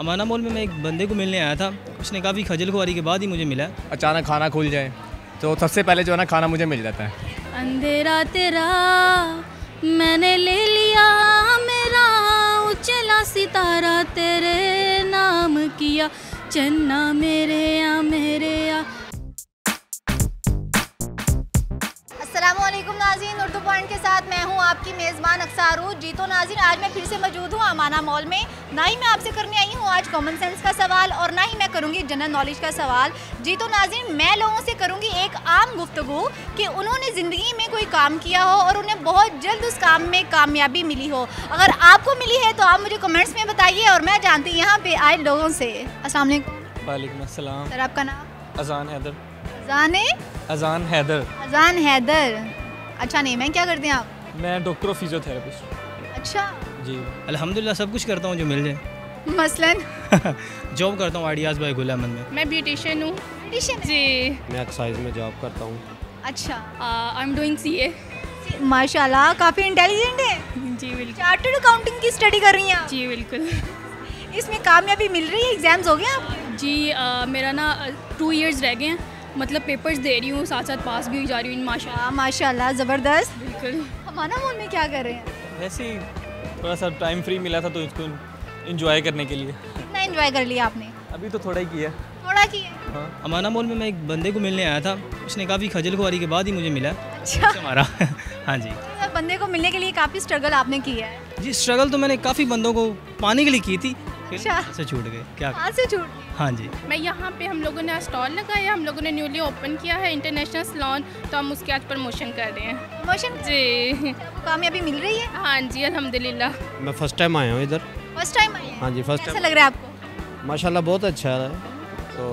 अमाना mall में मैं एक बंदे को मिलने आया था। उसने काफ़ी खजल खुआरी के बाद ही मुझे मिला। अचानक खाना खुल जाए तो सबसे पहले जो है ना खाना मुझे मिल जाता है। अंधेरा तेरा मैंने ले लिया मेरा, उजला सितारा तेरे नाम किया, चन्ना मेरे या। अस्सलामुअलैकुम नाज़रीन, उर्दू पॉइंट के साथ मैं हूं आपकी मेज़बान अक्सारू जी। तो नाज़रीन, आज मैं फिर से मौजूद हूं अमाना मॉल में। ना ही मैं आपसे करने आई हूं आज कॉमन सेंस का सवाल और ना ही मैं करूंगी जनरल नॉलेज का सवाल जी। तो नाज़रीन, मैं लोगों से करूंगी एक आम गुफ्तगू कि उन्होंने ज़िंदगी में कोई काम किया हो और उन्हें बहुत जल्द उस काम में कामयाबी मिली हो। अगर आपको मिली है तो आप मुझे कमेंट्स में बताइए और मैं जानती हूँ यहाँ पे आए लोगों से। अस्सलाम वालेकुम। वालेकुम अस्सलाम। सर, आपका नाम? अजान हैदर। अजान हैदर। अजान हैदर, अच्छा नेम है। क्या करते हैं आप? मैं डॉक्टर ऑफ फिजियोथेरेपिस्ट। अच्छा जी अल्हम्दुलिल्लाह सब कुछ करता हूँ जो मिल जाए। मसलन? जॉब करता हूँ आइडियाज़ बाय गुल अहमद में। मैं ब्यूटिशियन हूँ जी। मैं एक्साइज में जॉब करता हूँ। अच्छा, आई एम डूइंग CA। माशाल्लाह काफ़ी इंटेलिजेंट है जी बिल्कुल। चार्टर्ड अकाउंटिंग की स्टडी कर रही हैं आप? जी बिल्कुल। इसमें कामयाबी मिल रही है? एग्जाम्स हो गए आपके? जी मेरा ना 2 इयर्स रह गए हैं, मतलब पेपर्स दे रही हूँ, साथ साथ पास भी हुई जा रही हूँ माशाल्लाह। माशाल्लाह ज़बरदस्त। बिल्कुल। अमाना मॉल में क्या कर रहे हैं? वैसे ही थोड़ा सा टाइम फ्री मिला था तो इसको एंजॉय करने के लिए। कितना एंजॉय कर लिया आपने? अभी तो थोड़ा ही किया। थोड़ा किया? हाँ। अमाना मॉल में मैं एक बंदे को मिलने आया था। उसने काफ़ी खजल खुआरी के बाद ही मुझे मिला। अच्छा, उससे मारा। हाँ जी तो बंदे को मिलने के लिए काफ़ी स्ट्रगल आपने किया है? जी, स्ट्रगल तो मैंने काफ़ी बंदों को पाने के लिए की थी, फिर अच्छा। से छूट गए। क्या? हाथ से छूट? हाँ जी। मैं यहाँ पे हम लोगों ने स्टॉल लगाया, हम लोगों ने न्यूली ओपन किया है इंटरनेशनल सैलून, तो हम उसके आज प्रमोशन कर रहे हैं। प्रमोशन जी। आपको कामयाबी मिल रही है? हाँ जी अल्हम्दुलिल्लाह। मैं फ़र्स्ट टाइम आया हूँ इधर। फर्स्ट टाइम आई हैं? हाँ जी, फर्स्ट कैसा टाइम। लग रहा है आपको? माशाल्लाह बहुत अच्छा है। तो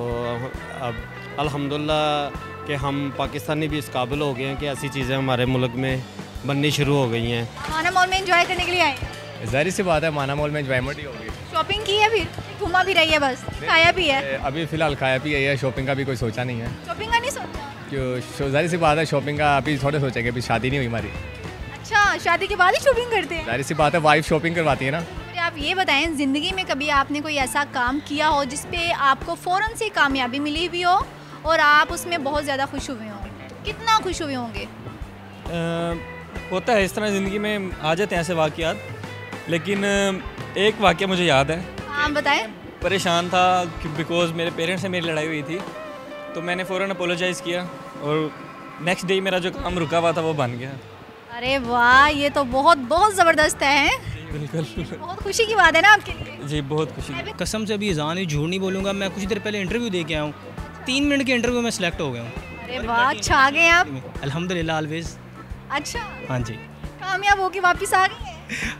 अब अल्हम्दुलिल्लाह कि हम पाकिस्तानी भी इस काबिल हो गए हैं कि ऐसी चीज़ें हमारे मुल्क में बननी शुरू हो गई हैं। अमाना मॉल में एंजॉय करने के लिए आए? ज़ाहिर सी बात है अमाना मॉल में एंजॉयमेंट ही होगी। शॉपिंग की है, फिर घुमा भी रही है, बस खाया भी है? अभी फ़िलहाल खाया पिया है, शॉपिंग का भी कोई सोचा नहीं है। शॉपिंग का नहीं सोचा? क्यों, ज़ाहिर सी बात है शॉपिंग का अभी थोड़े सोचेंगे, अभी शादी नहीं हुई हमारी। अच्छा, शादी के बाद ही शॉपिंग करते हैं? ज़ाहिर सी बात है वाइफ शॉपिंग करवाती है ना। मुझे आप ये बताएं, ज़िंदगी में कभी आपने कोई ऐसा काम किया हो जिस पे आपको फ़ौरन से कामयाबी मिली हुई हो और आप उसमें बहुत ज़्यादा खुश हुए हों? कितना खुश हुए होंगे? होता है इस तरह ज़िंदगी में, आ जाते हैं ऐसे वाक़यात। लेकिन एक वाक़या मुझे याद है। हाँ बताएं। परेशान था बिकॉज़ मेरे पेरेंट्स से मेरी लड़ाई हुई थी, तो मैंने फ़ौरन अपोलोजाइज़ किया और नेक्स्ट डे मेरा जो काम रुका हुआ था वो बन गया। अरे वाह, ये तो बहुत बहुत ज़बरदस्त है। बिल्कुल। बहुत खुशी की बात है ना आपके लिए? जी बहुत खुशी। कसम से अभी अजान ही झूठ नहीं बोलूँगा, मैं कुछ देर पहले इंटरव्यू दे के आया हूँ। 3 मिनट के इंटरव्यू में सेलेक्ट हो गया हूँ। अरे वाह, अच्छा आ गए आप? अल्हम्दुलिल्लाह ऑलवेज। अच्छा, हाँ जी कामयाब होके वापस आ गए हैं?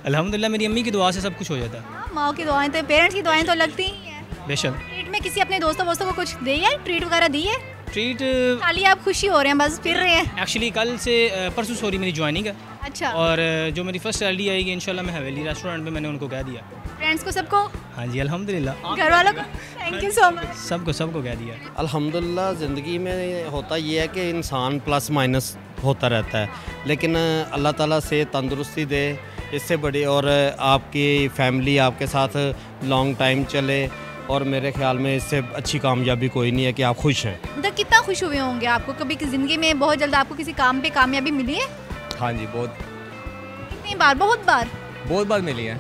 अल्हम्दुलिल्लाह, मेरी अम्मी की दुआ से सब कुछ हो जाता है। हाँ, माँ की दुआएं तो, पेरेंट्स की दुआएं तो लगती ही हैं। बेशक। ट्रीट में किसी अपने दोस्तों वोस्तों को कुछ दी है? ट्रीट वगैरह दी है? ट्रीट खाली आप खुशी हो रहे हैं, बस फिर रहे हैं? एक्चुअली कल से परसों सॉरी मेरी ज्वाइनिंग है। अच्छा। और जो मेरी फर्स्ट सैलरी आएगी इंशाल्लाह मैं हवेली रेस्टोरेंट में मैंने उनको कह दिया। फ्रेंड्स को सबको? हाँ जी अल्हम्दुलिल्लाह। घर वालों को? Thank you so much. सबको कह दिया। अल्हम्दुलिल्लाह ज़िंदगी में होता ये है कि इंसान प्लस माइनस होता रहता है, लेकिन अल्लाह ताला से तंदुरुस्ती दे, इससे बड़ी, और आपकी फैमिली आपके साथ लॉन्ग टाइम चले, और मेरे ख्याल में इससे अच्छी कामयाबी कोई नहीं है कि आप खुश हैं। मतलब कितना खुश हुए होंगे? आपको कभी ज़िंदगी में बहुत जल्द आपको किसी काम पे कामयाबी मिली है? हाँ जी, बहुत कितनी बार? बहुत बार मिली है।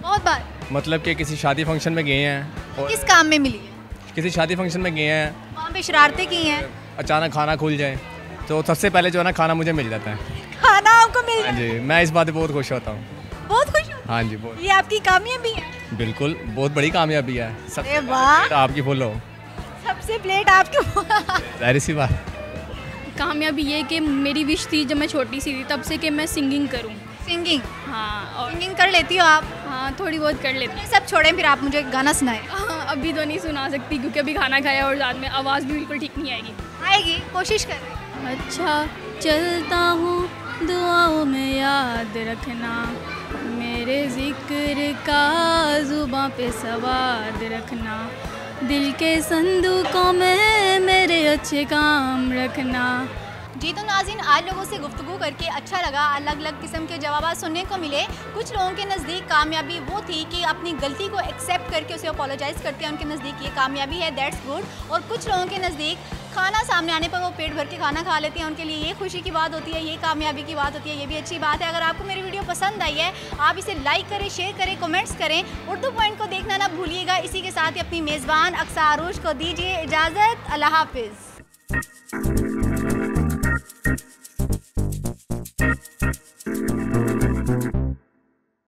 बहुत बार मतलब कि किसी शादी फंक्शन में गए हैं और किस काम में मिली है? किसी शादी फंक्शन में गए हैं, वहाँ पे शरारतें की हैं? अचानक खाना खुल जाए तो सबसे पहले जो है ना खाना मुझे मिल जाता है। खाना आपको मिल हाँ जाए? जी, मैं इस बात पे बहुत खुश होता हूँ। बहुत खुश हो? हाँ जी, बहुत। ये आपकी कामयाबी है? बिल्कुल, बहुत बड़ी कामयाबी है। अरे वाह, तो आपकी फुल हो। सबसे प्लेट आपके। ज़ाहिर सी बात। कामयाबी ये कि मेरी विश थी जब मैं छोटी सी थी तब से कि मैं सिंगिंग करूं। सिंगिंग? हाँ, और सिंगिंग कर लेती हो आप? हाँ थोड़ी बहुत कर लेती ये सब छोड़ें, फिर आप मुझे गाना सुनाएं। हूँ। हाँ, अभी तो नहीं सुना सकती क्योंकि अभी खाना खाया और रात में आवाज़ भी बिल्कुल ठीक नहीं आएगी। आएगी, कोशिश कर रहे हैं। अच्छा चलता हूँ दुआओं में याद रखना, मेरे जिक्र का ज़ुबां पे सवाद रखना, दिल के संदूकों में मेरे अच्छे काम रखना, जी तो नाज़रीन, आज लोगों से गुफ्तगू करके अच्छा लगा, अलग अलग किस्म के जवाब सुनने को मिले। कुछ लोगों के नज़दीक कामयाबी वो थी कि अपनी गलती को एक्सेप्ट करके उसे अपोलोजाइज़ करते हैं, उनके नज़दीक ये कामयाबी है, दैट्स गुड। और कुछ लोगों के नज़दीक खाना सामने आने पर वो पेट भर के खाना खा लेते हैं, उनके लिए ये खुशी की बात होती है, ये कामयाबी की बात होती है, ये भी अच्छी बात है। अगर आपको मेरी वीडियो पसंद आई है, आप इसे लाइक करें, शेयर करें, कमेंट्स करें। उर्दू पॉइंट को देखना ना भूलिएगा। इसी के साथ ही अपनी मेज़बान अक्सा अरूज को दीजिए इजाज़त। अल्लाह हाफिज़।